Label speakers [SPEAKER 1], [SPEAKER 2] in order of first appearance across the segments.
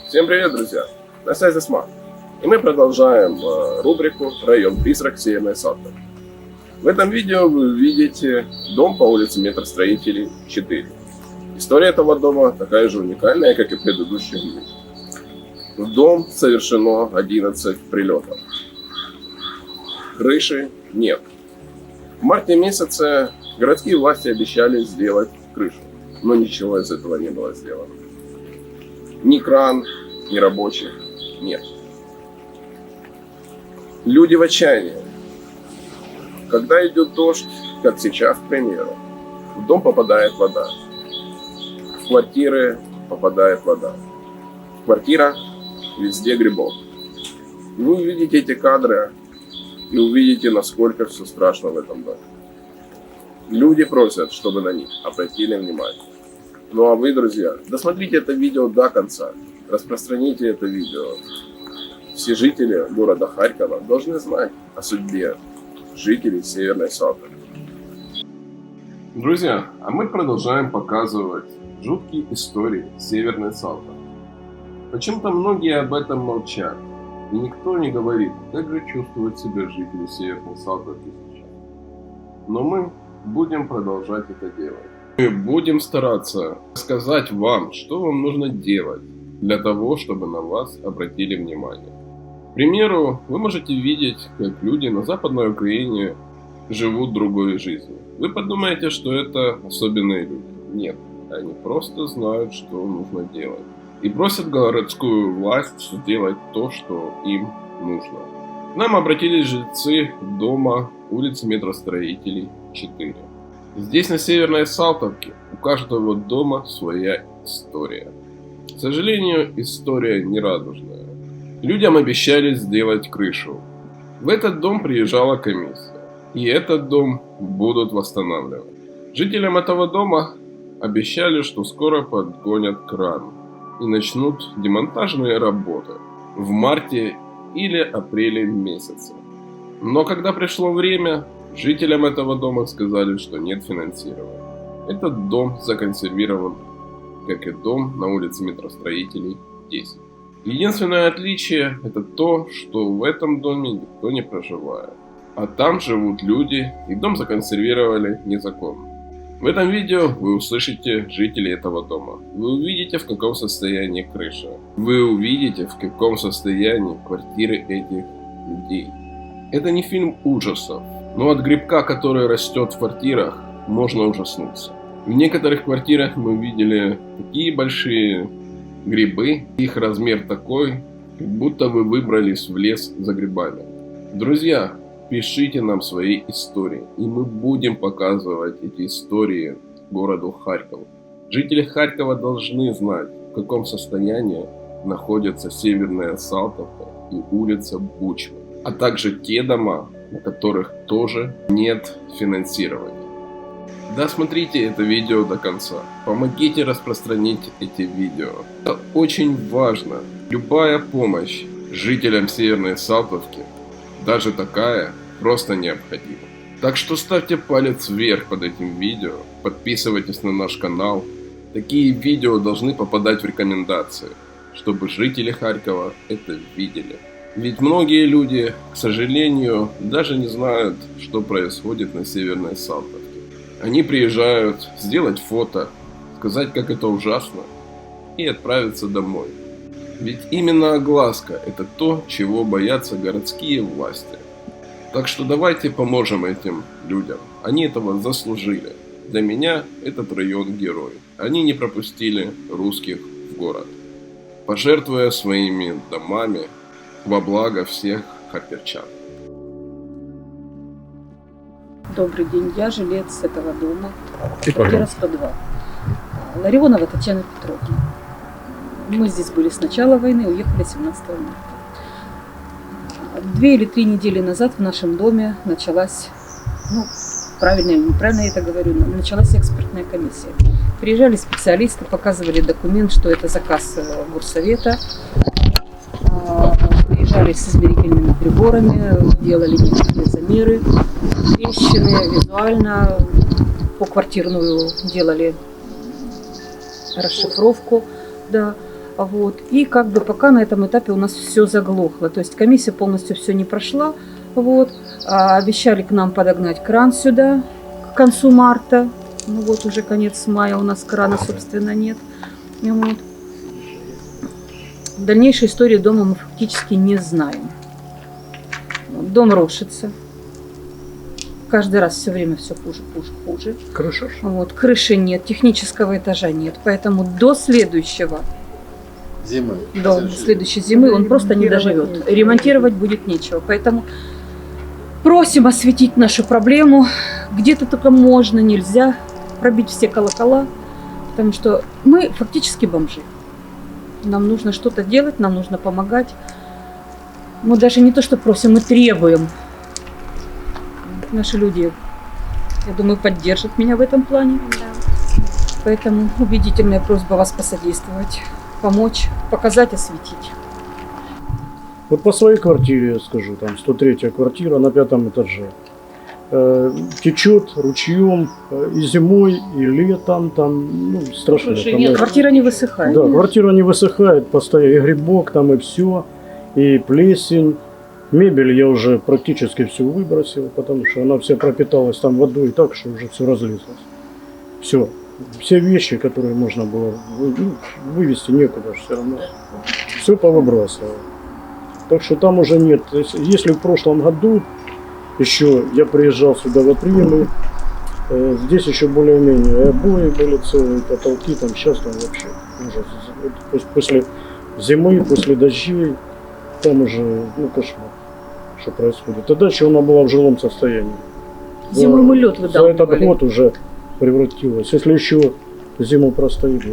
[SPEAKER 1] Всем привет, друзья! На связи Смарт. И мы продолжаем рубрику «Район Призрак Северной Салты». В этом видео вы увидите дом по улице Метростроителей 4. История этого дома такая же уникальная, как и предыдущих дней. В дом совершено 11 прилетов. Крыши нет. В марте месяце городские власти обещали сделать крышу, но ничего из этого не было сделано. Ни кран, ни рабочих нет. Люди в отчаянии. Когда идет дождь, как сейчас, к примеру, в дом попадает вода. В квартиры попадает вода. В квартирах везде грибок. Вы увидите эти кадры и увидите, насколько все страшно в этом доме. Люди просят, чтобы на них обратили внимание. Ну а вы, друзья, досмотрите это видео до конца. Распространите это видео. Все жители города Харькова должны знать о судьбе жителей Северной Салты. Друзья, а мы продолжаем показывать жуткие истории Северной Салты. Почему-то многие об этом молчат. И никто не говорит, как же чувствуют себя жители Северной Салты сейчас. Но мы будем продолжать это делать. Мы будем стараться сказать вам, что вам нужно делать для того, чтобы на вас обратили внимание. К примеру, вы можете видеть, как люди на Западной Украине живут другой жизнью. Вы подумаете, что это особенные люди. Нет, они просто знают, что нужно делать. И просят городскую власть сделать то, что им нужно. К нам обратились жильцы дома улицы Метростроителей 4. Здесь, на Северной Салтовке, у каждого дома своя история. К сожалению, история нерадужная. Людям обещали сделать крышу. В этот дом приезжала комиссия. И этот дом будут восстанавливать. Жителям этого дома обещали, что скоро подгонят кран и начнут демонтажные работы в марте или апреле месяце. Но когда пришло время, жителям этого дома сказали, что нет финансирования. Этот дом законсервирован, как и дом на улице Метростроителей 10. Единственное отличие это то, что в этом доме никто не проживает. А там живут люди, и дом законсервировали незаконно. В этом видео вы услышите жителей этого дома. Вы увидите, в каком состоянии крыша. Вы увидите, в каком состоянии квартиры этих людей. Это не фильм ужасов. Но от грибка, который растет в квартирах, можно ужаснуться. В некоторых квартирах мы видели такие большие грибы. Их размер такой, как будто вы выбрались в лес за грибами. Друзья, пишите нам свои истории, и мы будем показывать эти истории городу Харькову. Жители Харькова должны знать, в каком состоянии находится Северная Салтовка и улица Бучма, а также те дома, на которых тоже нет финансирования. Досмотрите это видео до конца. Помогите распространить эти видео. Это очень важно. Любая помощь жителям Северной Салтовки, даже такая, просто необходима. Так что ставьте палец вверх под этим видео, подписывайтесь на наш канал. Такие видео должны попадать в рекомендации, чтобы жители Харькова это видели. Ведь многие люди, к сожалению, даже не знают, что происходит на Северной Салтовке. Они приезжают сделать фото, сказать, как это ужасно, и отправиться домой. Ведь именно огласка – это то, чего боятся городские власти. Так что давайте поможем этим людям. Они этого заслужили. Для меня этот район герой. Они не пропустили русских в город, пожертвуя своими домами во благо всех харьковчан.
[SPEAKER 2] Добрый день, я жилец этого дома, квартира 102. Ларионова Татьяна Петровна. Мы здесь были с начала войны, уехали 17 марта. 2 или 3 недели назад в нашем доме началась, правильно или неправильно я это говорю, началась экспертная комиссия. Приезжали специалисты, показывали документ, что это заказ горсовета. Приезжали с измерительными приборами, делали некоторые замеры, трещины, визуально поквартирную делали расшифровку. Да. Вот. И как бы пока на этом этапе у нас все заглохло. То есть комиссия полностью все не прошла. Вот. Обещали к нам подогнать кран сюда к концу марта. Ну вот уже конец мая, у нас крана, собственно, нет. И вот. Дальнейшей истории дома мы фактически не знаем. Дом рушится. Каждый раз все время все хуже, хуже, хуже.
[SPEAKER 3] Крыша?
[SPEAKER 2] Вот. Крыши нет, технического этажа нет. Поэтому до следующего
[SPEAKER 4] Зимы.
[SPEAKER 2] до следующей зимы он просто не доживет. Ремонтировать будет нечего. Поэтому просим осветить нашу проблему. Где-то только можно, нельзя пробить все колокола, потому что мы фактически бомжи. Нам нужно что-то делать, нам нужно помогать. Мы даже не то что просим, мы требуем. Наши люди, я думаю, поддержат меня в этом плане.
[SPEAKER 5] Да.
[SPEAKER 2] Поэтому убедительная просьба вас посодействовать, помочь, показать, осветить.
[SPEAKER 3] Вот по своей квартире я скажу, там 103-я квартира на 5-м этаже. Течет ручьем и зимой, и летом, там, ну, страшно. Там,
[SPEAKER 2] Нет, квартира не высыхает.
[SPEAKER 3] Да, квартира не высыхает, постоянно и грибок там, и все, и плесень. Мебель я уже практически всю выбросил, потому что она вся пропиталась там водой так, что уже все разлилось. Все. Все вещи, которые можно было вывести, некуда все равно. Все повыбрасывал. Так что там уже нет. Если в прошлом году еще я приезжал сюда в апреле, здесь еще более-менее обои были целые, потолки, там сейчас там вообще ужас. Вот после зимы, после дождей, там уже, ну, кошмар, что происходит. А дальше она была в жилом состоянии.
[SPEAKER 2] Зимой мы лед
[SPEAKER 3] За этот
[SPEAKER 2] выдалбливали.
[SPEAKER 3] год уже превратилась. Если еще зиму простоит,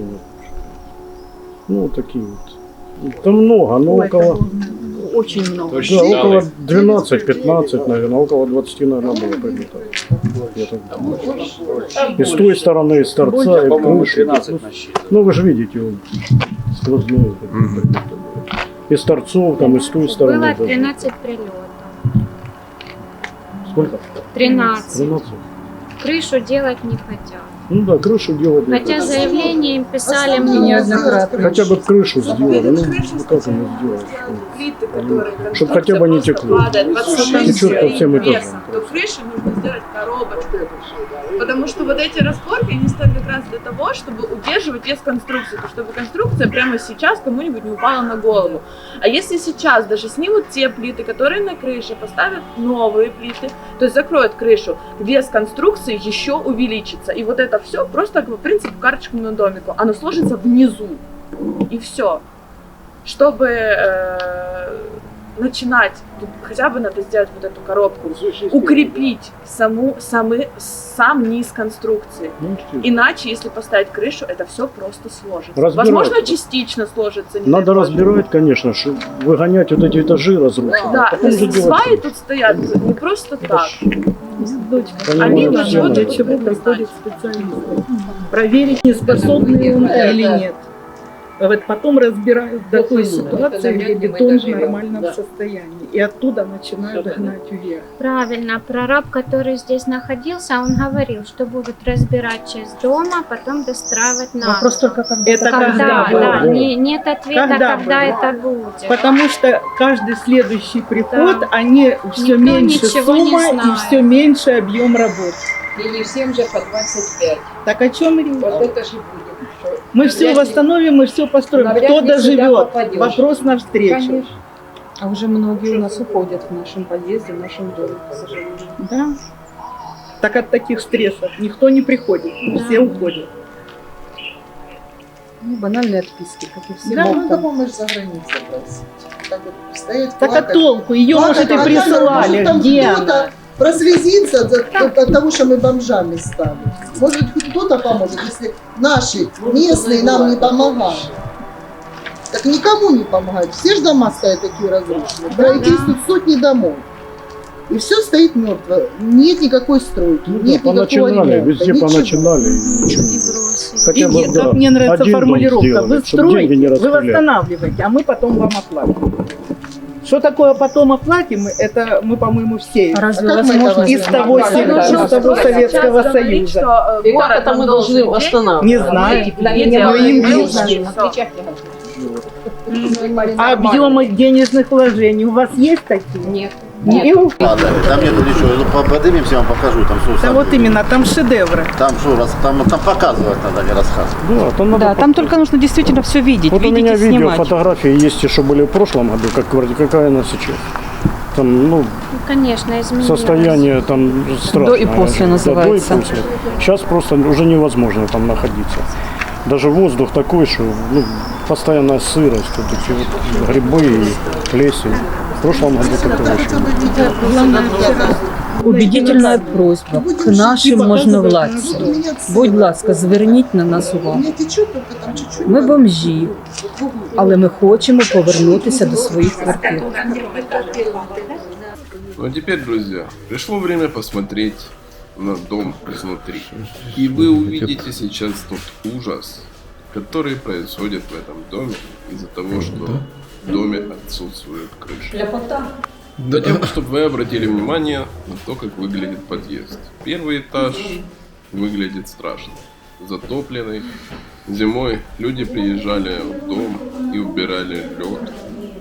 [SPEAKER 3] ну, такие вот. Там много, но
[SPEAKER 2] Ой, это
[SPEAKER 3] около...
[SPEAKER 2] было очень много.
[SPEAKER 3] Да, около 12-15, наверное, около 20, наверное, было прибито. Я так думаю. И с той стороны, и с торца, и крыши. Ну, вы же видите, он сквозной. И с торцов, там, и с той стороны.
[SPEAKER 5] Было
[SPEAKER 3] даже.
[SPEAKER 5] 13 прилетов.
[SPEAKER 3] Сколько?
[SPEAKER 5] 13.
[SPEAKER 3] 13.
[SPEAKER 5] Крышу делать не хотят.
[SPEAKER 3] Ну да, крышу делать. не
[SPEAKER 5] Хотя
[SPEAKER 3] хотят.
[SPEAKER 5] заявление им писали
[SPEAKER 2] И неоднократно.
[SPEAKER 3] Хотя бы крышу сделали. Ну, как они сделают?
[SPEAKER 6] Плиты, которые
[SPEAKER 3] Чтоб хотя бы не текло. Течет по всем этажам.
[SPEAKER 6] То крыши нужно сделать коробочку. Потому что вот эти распорки, они стоят как раз для того, чтобы удерживать вес конструкции, то чтобы конструкция прямо сейчас кому-нибудь не упала на голову. А если сейчас даже снимут те плиты, которые на крыше, поставят новые плиты, то есть закроют крышу, вес конструкции еще увеличится. И вот это все просто по принципу карточному домику. Оно сложится внизу. И все. Чтобы начинать, хотя бы надо сделать вот эту коробку, укрепить сам низ конструкции.
[SPEAKER 3] Ну,
[SPEAKER 6] Иначе, если поставить крышу, это все просто сложится.
[SPEAKER 3] Разбирать.
[SPEAKER 6] Возможно, частично сложится. не
[SPEAKER 3] надо
[SPEAKER 6] дай бог.
[SPEAKER 3] разбирать, конечно, что выгонять вот эти этажи разрушенные.
[SPEAKER 6] Да,
[SPEAKER 3] Потом уже делать
[SPEAKER 6] сваи
[SPEAKER 3] крышу.
[SPEAKER 6] тут стоят не просто так.
[SPEAKER 3] Понимаю,
[SPEAKER 6] Они
[SPEAKER 3] всё
[SPEAKER 6] на что
[SPEAKER 3] нормально.
[SPEAKER 6] для
[SPEAKER 7] чего приходят специалисты. Проверить, не способны он или нет. Вот потом разбирают в такой ситуации, где бетон в нормальном состоянии. И оттуда начинают гнать вверх.
[SPEAKER 5] Правильно, прораб, который здесь находился, он говорил, что будут разбирать часть дома, потом достраивать на
[SPEAKER 2] Вопрос только когда.
[SPEAKER 7] Это когда?
[SPEAKER 5] да,
[SPEAKER 3] было?
[SPEAKER 5] нет ответа,
[SPEAKER 7] Когда
[SPEAKER 5] когда
[SPEAKER 7] было?
[SPEAKER 5] это будет.
[SPEAKER 7] Потому что каждый следующий приход,
[SPEAKER 5] Да.
[SPEAKER 7] они все
[SPEAKER 5] Никто
[SPEAKER 7] меньше
[SPEAKER 5] ничего не
[SPEAKER 7] сумма и
[SPEAKER 5] знает.
[SPEAKER 7] все меньше объем работ.
[SPEAKER 8] И не всем же по 25.
[SPEAKER 7] Так о чем речь?
[SPEAKER 8] Вот это же будет. что
[SPEAKER 7] Мы все
[SPEAKER 8] навряд ли-
[SPEAKER 7] восстановим, мы все построим.
[SPEAKER 8] навряд
[SPEAKER 7] Кто
[SPEAKER 8] ли сюда
[SPEAKER 7] доживет?
[SPEAKER 8] попадешь.
[SPEAKER 7] Вопрос навстречу.
[SPEAKER 8] Конечно.
[SPEAKER 2] А уже многие у нас уходят в нашем подъезде, в нашем доме, к сожалению.
[SPEAKER 7] Да. Так от таких стрессов никто не приходит, все уходят.
[SPEAKER 2] Ну, банальные отписки, как и все.
[SPEAKER 7] Да,
[SPEAKER 2] Вот
[SPEAKER 9] Ну,
[SPEAKER 2] там.
[SPEAKER 9] помощь за границей просить. Так вот стоять,
[SPEAKER 7] Так а
[SPEAKER 9] плакать.
[SPEAKER 7] толку? Ее,
[SPEAKER 9] Плакать,
[SPEAKER 7] может, и
[SPEAKER 9] а
[SPEAKER 7] присылали.
[SPEAKER 9] может, там
[SPEAKER 7] Где
[SPEAKER 9] кто-то
[SPEAKER 7] она?
[SPEAKER 9] прослезится от того, что мы бомжами стали. Может, хоть кто-то поможет, если наши местные нам не помогают. Так никому не помогают. Все же дома стоят такие разрушенные. Правительствуют сотни домов. И все стоит мертво. Нет никакой стройки,
[SPEAKER 3] Ну да,
[SPEAKER 9] нет никакого
[SPEAKER 3] поначинали,
[SPEAKER 9] ремонта.
[SPEAKER 3] везде
[SPEAKER 9] ничего.
[SPEAKER 3] поначинали. и ничего.
[SPEAKER 5] И бросили.
[SPEAKER 3] Хотя
[SPEAKER 7] И
[SPEAKER 3] бы,
[SPEAKER 7] нет,
[SPEAKER 3] да,
[SPEAKER 7] как мне нравится
[SPEAKER 3] один дом
[SPEAKER 7] формулировка.
[SPEAKER 3] сделали,
[SPEAKER 7] Вы
[SPEAKER 3] чтоб деньги не
[SPEAKER 7] строите, вы
[SPEAKER 3] распыляли.
[SPEAKER 7] восстанавливаете, а мы потом вам оплатим. Что такое потом оплатим, это мы, по-моему, все
[SPEAKER 2] А разве
[SPEAKER 9] А как
[SPEAKER 2] возможно
[SPEAKER 9] мы это
[SPEAKER 7] из того,
[SPEAKER 9] возьмем?
[SPEAKER 7] из
[SPEAKER 6] Нужно
[SPEAKER 7] того
[SPEAKER 6] сейчас
[SPEAKER 7] Советского
[SPEAKER 6] говорить,
[SPEAKER 7] Союза.
[SPEAKER 6] что
[SPEAKER 8] И
[SPEAKER 6] город
[SPEAKER 8] как это мы
[SPEAKER 6] нам
[SPEAKER 8] должны
[SPEAKER 6] должен
[SPEAKER 8] восстанавливать?
[SPEAKER 7] Не знаю.
[SPEAKER 8] Планете
[SPEAKER 7] Но им
[SPEAKER 8] Земля
[SPEAKER 7] видно.
[SPEAKER 8] на плечах лежат.
[SPEAKER 7] А объемы денежных вложений у вас есть такие?
[SPEAKER 8] Нет.
[SPEAKER 7] Нет.
[SPEAKER 4] Ладно, там нету ничего. Поднимемся, я вам покажу. Там
[SPEAKER 7] Да вот именно, там шедевры.
[SPEAKER 4] Там что, там показывать надо, не рассказывать.
[SPEAKER 3] Да, там надо...
[SPEAKER 2] Да, там только нужно действительно все видеть,
[SPEAKER 3] Вот у
[SPEAKER 2] видеть
[SPEAKER 3] меня
[SPEAKER 2] и
[SPEAKER 3] видео,
[SPEAKER 2] снимать.
[SPEAKER 3] фотографии есть, что были в прошлом году, какая она сейчас. Там, ну,
[SPEAKER 5] Ну, конечно, изменилось.
[SPEAKER 3] состояние там страшное.
[SPEAKER 2] До и после
[SPEAKER 3] Да,
[SPEAKER 2] называется.
[SPEAKER 3] до и после. Сейчас просто уже невозможно там находиться. Даже воздух такой, что ну, постоянная сырость, вот эти вот грибы и плесень. В прошлом году такого еще не было.
[SPEAKER 2] Убедительная просьба к нашим можновладцям. Будь ласка, зверніть на нас
[SPEAKER 9] У
[SPEAKER 2] увагу.
[SPEAKER 9] меня течет только там чуть-чуть.
[SPEAKER 2] Ми бомжі, але ми хочемо повернутися до своїх квартир.
[SPEAKER 1] Ну а теперь, друзья, пришло время посмотреть на дом изнутри. И вы увидите сейчас тот ужас, который происходит в этом доме из-за того, что в доме отсутствует крыша. Затем, чтобы вы обратили внимание на то, как выглядит подъезд. Первый этаж выглядит страшно. Затопленный. Зимой люди приезжали в дом и убирали лед.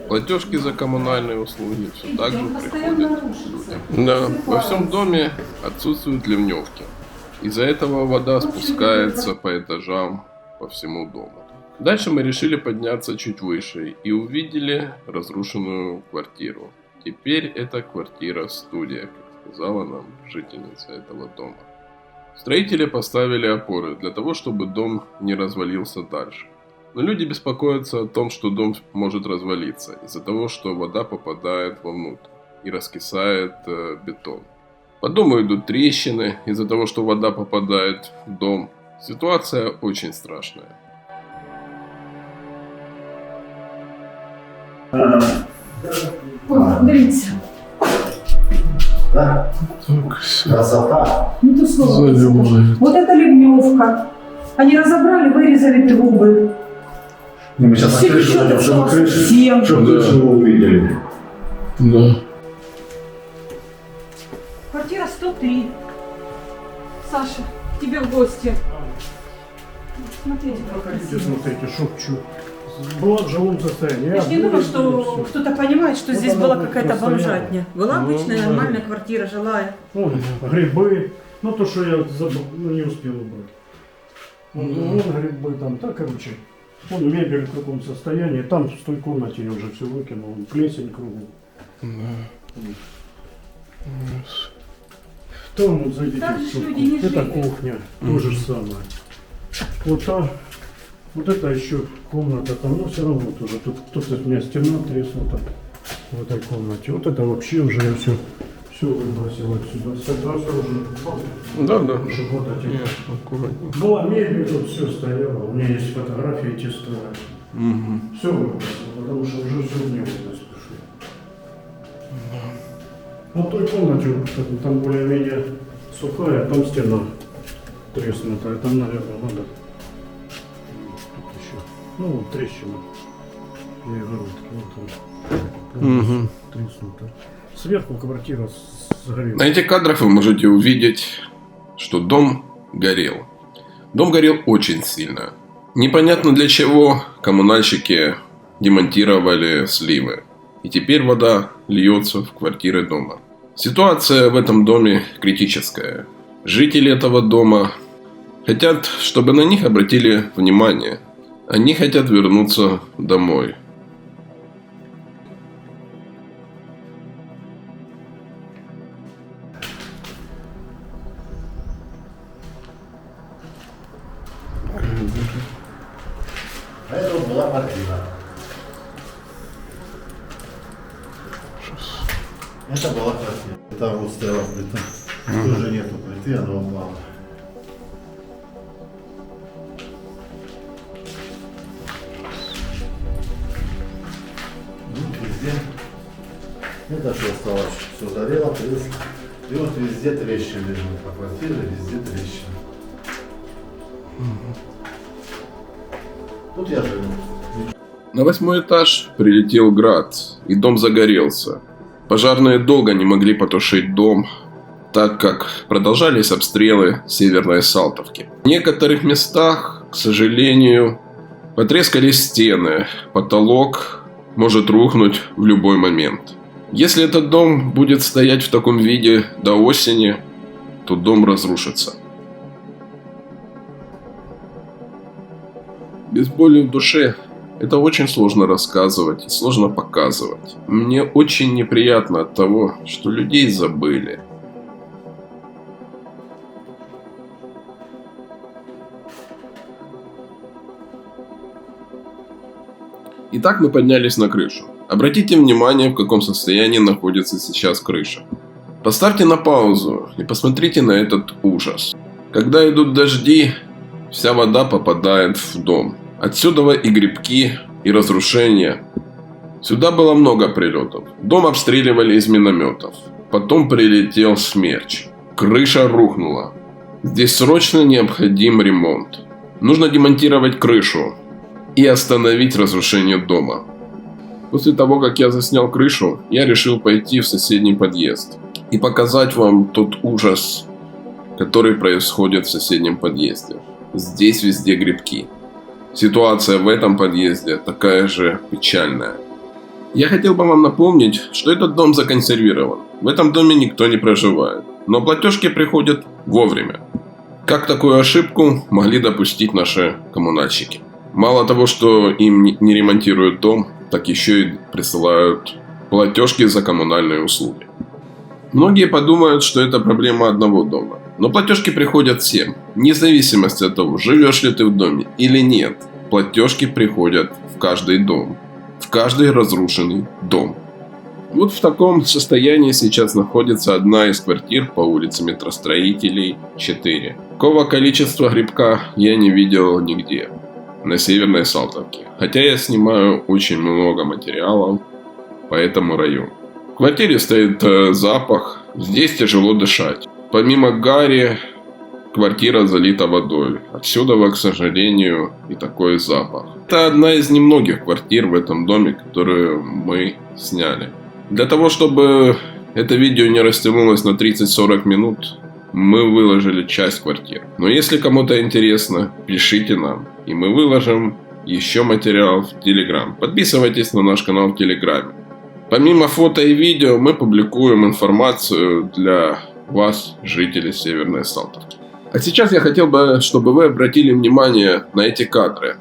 [SPEAKER 1] Платежки за коммунальные услуги все так же приходят людям. Да, во всем доме отсутствуют ливневки. Из-за этого вода спускается по этажам по всему дому. Дальше мы решили подняться чуть выше и увидели разрушенную квартиру. Теперь это квартира-студия, как сказала нам жительница этого дома. Строители поставили опоры для того, чтобы дом не развалился дальше. Но люди беспокоятся о том, что дом может развалиться из-за того, что вода попадает вовнутрь и раскисает бетон. По дому идут трещины из-за того, что вода попадает в дом. Ситуация очень страшная.
[SPEAKER 10] Дивіться,
[SPEAKER 4] Красота.
[SPEAKER 10] не то слово. Вот это ливневка. Они разобрали, вырезали трубы.
[SPEAKER 4] Мы сейчас
[SPEAKER 10] Все еще совсем.
[SPEAKER 4] вы увидели.
[SPEAKER 1] Да.
[SPEAKER 10] Квартира 103. Саша, к тебе в гости. Смотрите,
[SPEAKER 3] Проходите, смотрите, шепчу. Была в жилом состоянии.
[SPEAKER 10] Я ж не думаю, что кто-то понимает, что здесь была какая-то бомжатня. Была обычная нормальная квартира, жилая.
[SPEAKER 3] Вон грибы. Ну то, что я не успел убрать. Вон грибы там, так, короче. Вон мебель в каком состоянии. Там в той комнате я уже все выкинул. Вон плесень кругом. Там вот зайдите
[SPEAKER 10] Там
[SPEAKER 3] в
[SPEAKER 10] же
[SPEAKER 3] сумку.
[SPEAKER 10] люди не
[SPEAKER 3] Это
[SPEAKER 10] жили.
[SPEAKER 3] кухня. То же самое. Вот та. Вот это еще комната там, но все равно тоже. Тут кто-то у меня стена треснута в этой комнате. Вот это вообще уже я все выбросил отсюда.
[SPEAKER 1] Да, да.
[SPEAKER 3] Вот эти. Была мебель, тут все стояло. У меня есть фотографии эти стоят. Все выбросил, потому что уже все в негодность пришло. Вот в той комнате, там более-менее сухая, там стена треснутая. Там, наверное, надо. Тут еще. Ну, вот трещина. Перегородки. Вот там. Треснута. Сверху квартира сгорела.
[SPEAKER 1] На этих кадрах вы можете увидеть, что дом горел. Дом горел очень сильно. Непонятно для чего коммунальщики демонтировали сливы. И теперь вода льется в квартиры дома. Ситуация в этом доме критическая. Жители этого дома хотят, чтобы на них обратили внимание. Они хотят вернуться домой.
[SPEAKER 4] А это вот была квартира. Это была квартира. Там вот стояла плита. Уже нету плиты, она упала. Вот везде. Это что осталось? Все горело, треск. И вот везде трещины. По квартире везде трещины. Тут я живу.
[SPEAKER 1] На 8-й этаж прилетел град, и дом загорелся. Пожарные долго не могли потушить дом, так как продолжались обстрелы Северной Салтовки. В некоторых местах, к сожалению, Потрескались стены, потолок может рухнуть в любой момент. Если этот дом будет стоять в таком виде до осени, то дом разрушится. Без боли в душе это очень сложно рассказывать и сложно показывать. Мне очень неприятно от того, что людей забыли. Итак, мы поднялись на крышу. Обратите внимание, в каком состоянии находится сейчас крыша. Поставьте на паузу и посмотрите на этот ужас. Когда идут дожди, вся вода попадает в дом. Отсюда и грибки, и разрушения. Сюда было много прилетов. Дом обстреливали из минометов. Потом прилетел смерч. Крыша рухнула. Здесь срочно необходим ремонт. Нужно демонтировать крышу и остановить разрушение дома. После того, как я заснял крышу, я решил пойти в соседний подъезд и показать вам тот ужас, который происходит в соседнем подъезде. Здесь везде грибки. Ситуация в этом подъезде такая же печальная. Я хотел бы вам напомнить, что этот дом законсервирован. В этом доме никто не проживает, но платежки приходят вовремя. Как такую ошибку могли допустить наши коммунальщики? Мало того, что им не ремонтируют дом, так еще и присылают платежки за коммунальные услуги. Многие подумают, что это проблема одного дома. Но платежки приходят всем, вне зависимости от того, живешь ли ты в доме или нет. Платежки приходят в каждый дом, в каждый разрушенный дом. Вот в таком состоянии сейчас находится одна из квартир по улице Метростроителей 4. Такого количества грибка я не видел нигде на Северной Салтовке. Хотя я снимаю очень много материалов по этому району. В квартире стоит запах, здесь тяжело дышать. Помимо гари, квартира залита водой. Отсюда, к сожалению, и такой запах. Это одна из немногих квартир в этом доме, которую мы сняли. Для того, чтобы это видео не растянулось на 30-40 минут, мы выложили часть квартир. Но если кому-то интересно, пишите нам, и мы выложим еще материал в Telegram. Подписывайтесь на наш канал в Телеграме. Помимо фото и видео, мы публикуем информацию для вас, жителей Северной Салтовки. А сейчас я хотел бы, чтобы вы обратили внимание на эти кадры.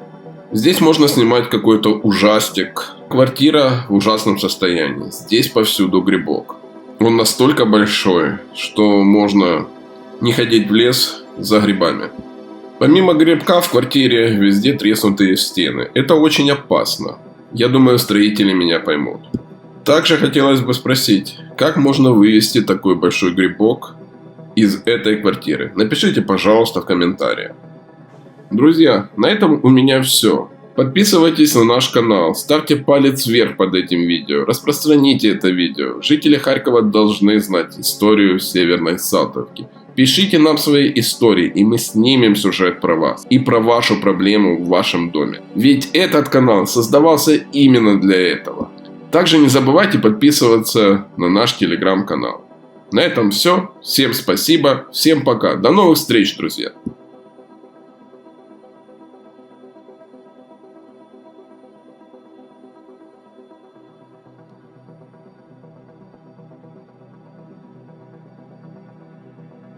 [SPEAKER 1] Здесь можно снимать какой-то ужастик. Квартира в ужасном состоянии. Здесь повсюду грибок. Он настолько большой, что можно не ходить в лес за грибами. Помимо грибка в квартире везде треснутые стены. Это очень опасно. Я думаю, строители меня поймут. Также хотелось бы спросить, как можно вывести такой большой грибок из этой квартиры? Напишите, пожалуйста, в комментариях. Друзья, на этом у меня все. Подписывайтесь на наш канал, ставьте палец вверх под этим видео, распространите это видео. Жители Харькова должны знать историю Северной Салтовки. Пишите нам свои истории, и мы снимем сюжет про вас и про вашу проблему в вашем доме. Ведь этот канал создавался именно для этого. Также не забывайте подписываться на наш телеграм-канал. На этом все. Всем спасибо. Всем пока. До новых встреч, друзья.